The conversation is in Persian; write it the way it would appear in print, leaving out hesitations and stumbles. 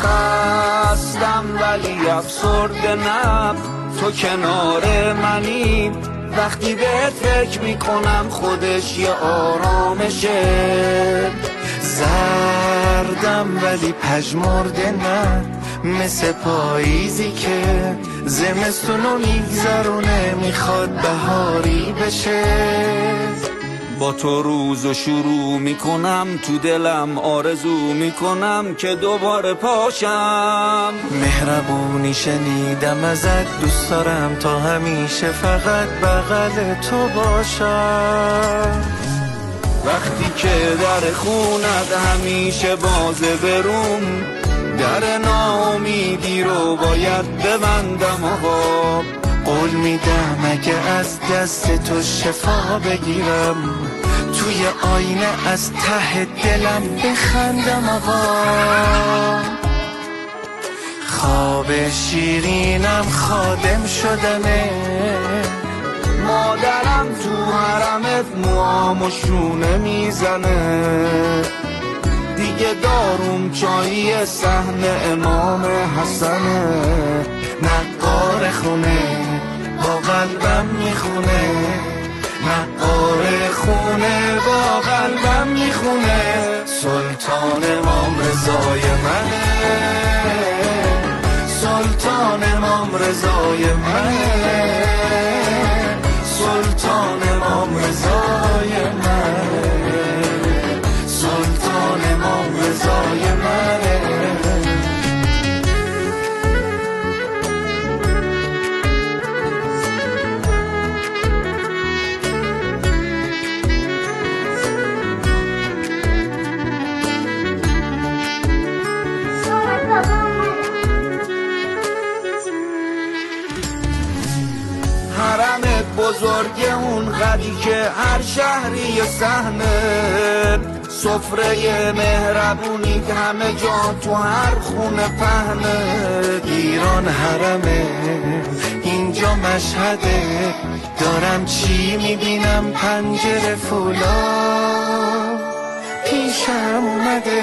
خستم ولی افسرده نه، تو کنار منی، وقتی بهت فکر میکنم خودش یه آرامشه. زردم ولی پژمرده نه، مثل پاییزی که زمستونو میگذرونه میخواد بهاری بشه. با تو روزو شروع میکنم، تو دلم آرزو میکنم که دوباره پاشم. مهربونی شنیدم ازت، دوست دارم تا همیشه فقط بغل تو باشم. وقتی که در خونت همیشه بازه بروم، در ناامیدی رو باید ببندم آقا. قول میدم اگه از دست تو شفا بگیرم، توی آینه از ته دلم بخندم آقا. خواب شیرینم خادم شدنه، مادرم تو حرمت موامو شونه میزنه، دیگه داروم چایی صحن امام حسنه. نقار خونه با قلبم میخونه، نقار خونه با قلبم میخونه. سلطان امام رضای منه، سلطان امام رضای منه، سلطان امام رضای منه، سلطان امام رضای منه. حرمت بزرگه اون قدی که هر شهری یه صحنه، سفره مهربونی که همه جا تو هر خونه پهنه. ایران حرمه، اینجا مشهده، دارم چی میبینم پنجره فولا پیشم اومده.